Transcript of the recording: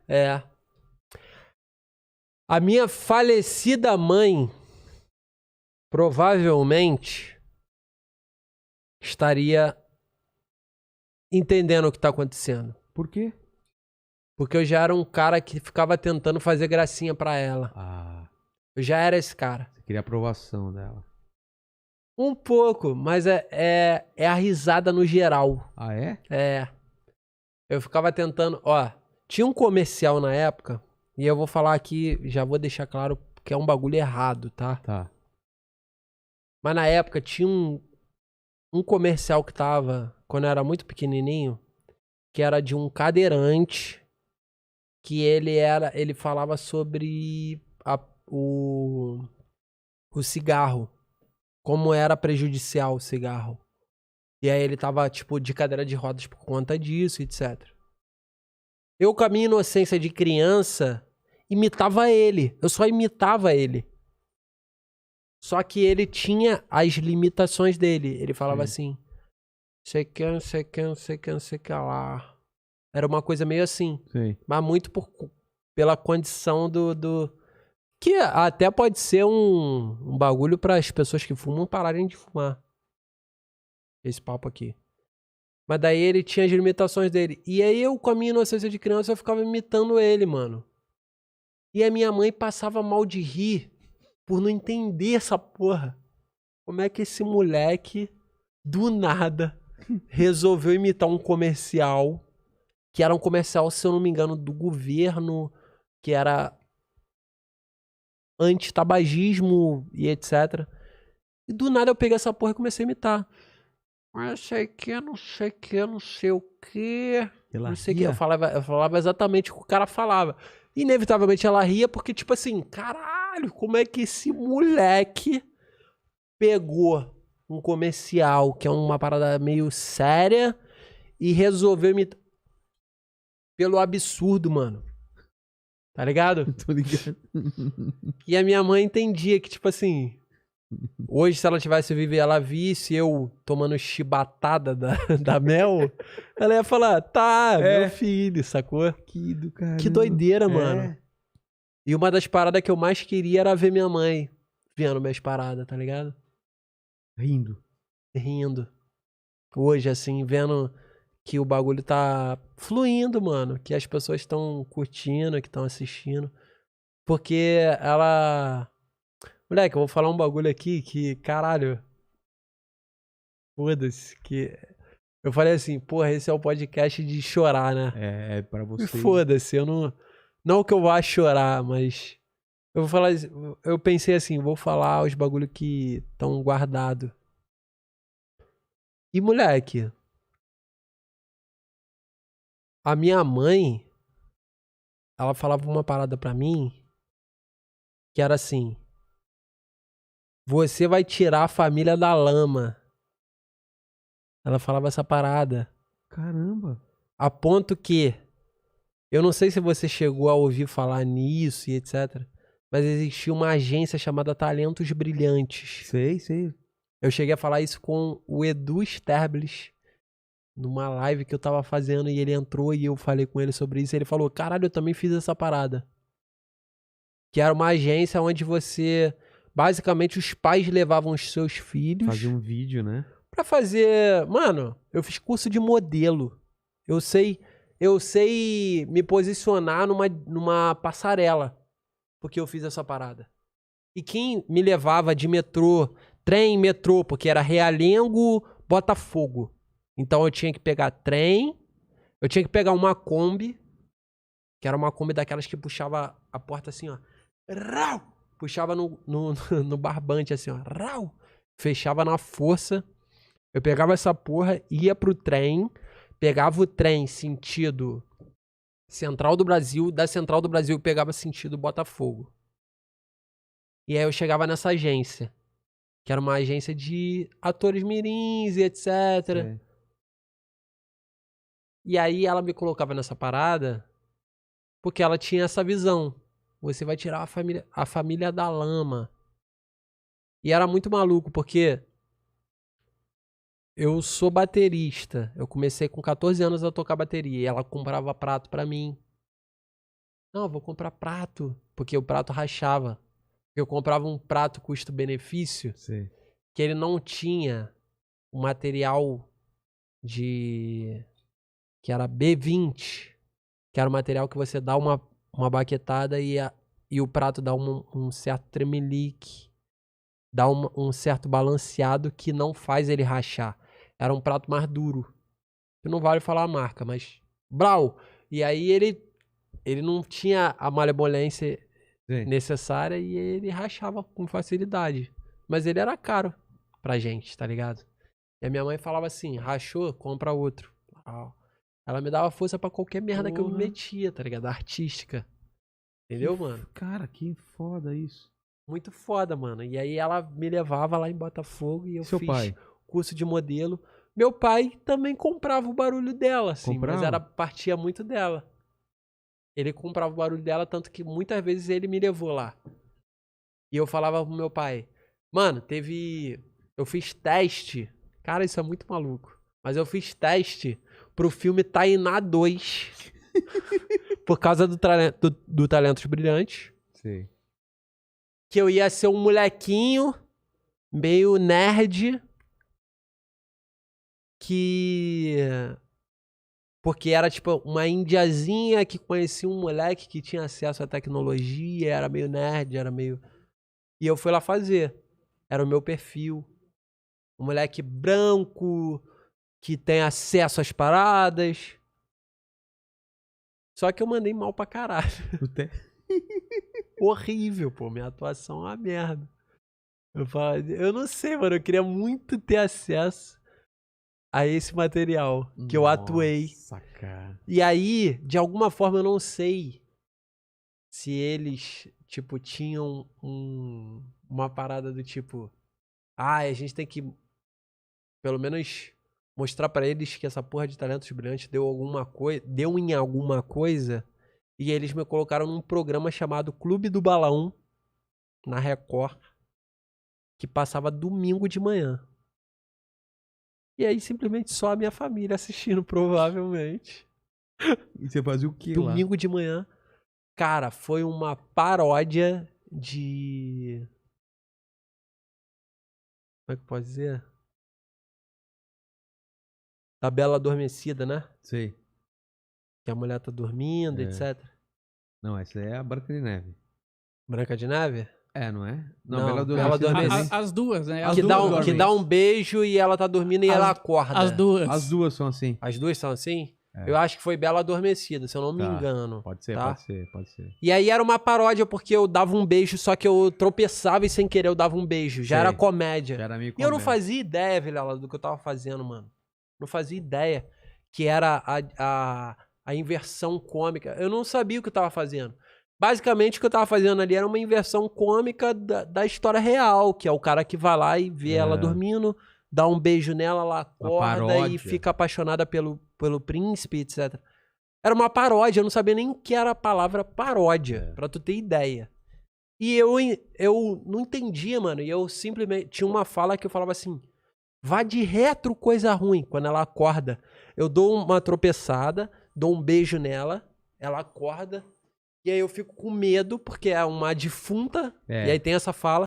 É. A minha falecida mãe provavelmente estaria entendendo o que tá acontecendo. Por quê? Porque eu já era um cara que ficava tentando fazer gracinha pra ela. Ah, Eu já era esse cara. você queria a aprovação dela. Um pouco, mas é a risada no geral. Ah, é? É. Eu ficava tentando. Ó, tinha um comercial na época, e eu vou falar aqui, já vou deixar claro que é um bagulho errado, tá? Tá. Mas na época tinha um comercial que tava, quando eu era muito pequenininho, que era de um cadeirante, que ele falava sobre o cigarro, como era prejudicial o cigarro. E aí ele tava, tipo, de cadeira de rodas por conta disso, etc. Eu, com a minha inocência de criança, imitava ele. Eu só imitava ele. Só que ele tinha as limitações dele. Ele falava assim, sei que, não sei que, não sei que, não sei que lá. Era uma coisa meio assim. Sei. Mas muito pela condição do... Que até pode ser um bagulho para as pessoas que fumam pararem de fumar. Esse papo aqui. Mas daí ele tinha as limitações dele. E aí eu, com a minha inocência de criança, eu ficava imitando ele, mano. E a minha mãe passava mal de rir por não entender essa porra. Como é que esse moleque, do nada, resolveu imitar um comercial, que era um comercial, se eu não me engano, do governo, que era anti-tabagismo e etc. E do nada eu peguei essa porra e comecei a imitar. Mas sei que, não sei que, não sei o que. Ela Não sei o que. ria? Eu falava exatamente o que o cara falava. Inevitavelmente ela ria porque, tipo assim, caralho, como é que esse moleque pegou um comercial, que é uma parada meio séria, e resolveu imitar. Pelo absurdo, mano. Tá ligado? Tô ligado. E a minha mãe entendia que, tipo assim, hoje, se ela tivesse vivo e ela visse eu tomando chibatada da Mel, ela ia falar, tá, meu filho, sacou? Que do caramba. Que doideira, mano. E uma das paradas que eu mais queria era ver minha mãe vendo minhas paradas, tá ligado? Rindo. Rindo. Hoje, assim, vendo que o bagulho tá fluindo, mano. Que as pessoas estão curtindo, que estão assistindo. Porque ela... Moleque, eu vou falar um bagulho aqui que, caralho... Foda-se, que... Eu falei assim, porra, esse é o podcast de chorar, né? É pra você. E foda-se, eu não... Não que eu vá chorar, mas... Eu vou falar... Eu pensei assim, vou falar os bagulho que estão guardados. E, moleque... A minha mãe... Ela falava uma parada pra mim... Que era assim... Você vai tirar a família da lama. Ela falava essa parada. Caramba. A ponto que... Eu não sei se você chegou a ouvir falar nisso e etc. Mas existia uma agência chamada Talentos Brilhantes. Sei. Eu cheguei a falar isso com o Edu Sterblis. Numa live que eu tava fazendo. E ele entrou e eu falei com ele sobre isso. E ele falou, caralho, eu também fiz essa parada. Que era uma agência onde você... Basicamente, os pais levavam os seus filhos... Fazer um vídeo, né? Pra fazer... Mano, eu fiz curso de modelo. Eu sei me posicionar numa passarela. Porque eu fiz essa parada. E quem me levava de metrô, trem, metrô, porque era Realengo, Botafogo. Então eu tinha que pegar trem, eu tinha que pegar uma Kombi, que era uma Kombi daquelas que puxava a porta assim, ó. Rau! Puxava no barbante assim, ó. Rau! Fechava na força. Eu pegava essa porra, ia pro trem, pegava o trem sentido Central do Brasil, da Central do Brasil eu pegava sentido Botafogo. E aí eu chegava nessa agência, que era uma agência de atores mirins e etc. É. E aí ela me colocava nessa parada porque ela tinha essa visão. Você vai tirar a família da lama. E era muito maluco, porque eu sou baterista. Eu comecei com 14 anos a tocar bateria. E ela comprava prato pra mim. Não, eu vou comprar prato. Porque o prato rachava. Eu comprava um prato custo-benefício Sei. que ele não tinha o material de... que era B20. Que era o material que você dá uma baquetada e o prato dá um certo tremelique. Dá um certo balanceado que não faz ele rachar. Era um prato mais duro. Que não vale falar a marca, mas... Brau! E aí ele não tinha a malebolência Sei. necessária e ele rachava com facilidade. Mas ele era caro pra gente, tá ligado? E a minha mãe falava assim, rachou, compra outro. Ela me dava força pra qualquer merda que eu me Porra. metia, tá ligado? Artística. Entendeu, mano? Cara, que foda isso. Muito foda, mano. E aí ela me levava lá em Botafogo e eu Seu fiz pai? curso de modelo. Meu pai também comprava o barulho dela, assim, mas Comprava? partia muito dela. Ele comprava o barulho dela, tanto que muitas vezes ele me levou lá. E eu falava pro meu pai, mano, eu fiz teste. Cara, isso é muito maluco. Mas eu fiz teste pro filme Tainá 2. Por causa do Talentos Brilhantes. Sei. Que eu ia ser um molequinho meio nerd que... Porque era tipo uma indiazinha que conhecia um moleque que tinha acesso à tecnologia, era meio nerd, era meio... E eu fui lá fazer. Era o meu perfil. Um moleque branco, que tem acesso às paradas. Só que eu mandei mal pra caralho. Horrível, pô. Minha atuação é uma merda. Eu não sei, mano. Eu queria muito ter acesso a esse material que eu atuei. Nossa, cara. E aí, de alguma forma, eu não sei se eles, tipo, tinham uma parada do tipo... a gente tem que, pelo menos, mostrar pra eles que essa porra de Talentos Brilhantes deu em alguma coisa. E eles me colocaram num programa chamado Clube do Balão, na Record, que passava domingo de manhã. E aí, simplesmente, só a minha família assistindo, provavelmente. E você fazia o que lá? Domingo de manhã. Cara, foi uma paródia de... Como é que pode dizer? Da Bela Adormecida, né? Sei. Que a mulher tá dormindo, É. etc. Não, essa é a Branca de Neve. Branca de Neve? É, não é? Não, Bela Bela Adormecida Adormecida. também. As duas, né? As Que duas dá, dormem. que dá um beijo e ela tá dormindo e As- ela acorda. As duas. As duas são assim. As duas são assim? É. Eu acho que foi Bela Adormecida, se eu não me Tá. engano. Pode ser, tá? pode ser, pode ser. E aí era uma paródia porque eu dava um beijo, só que eu tropeçava e sem querer eu dava um beijo. Já Sei. era comédia. Já era meio E eu não comédia. fazia ideia, Vilela, do que eu tava fazendo, mano. Não fazia ideia que era a inversão cômica. Eu não sabia o que eu tava fazendo. Basicamente, o que eu tava fazendo ali era uma inversão cômica da história real, que é o cara que vai lá e vê ela dormindo, dá um beijo nela, ela acorda paródia. e fica apaixonada pelo príncipe, etc. Era uma paródia, eu não sabia nem o que era a palavra paródia, pra tu ter ideia. E eu não entendia, mano, e eu simplesmente... Tinha uma fala que eu falava assim, vá de retro coisa ruim, quando ela acorda. Eu dou uma tropeçada, dou um beijo nela, ela acorda... E aí eu fico com medo, porque é uma defunta, É. e aí tem essa fala.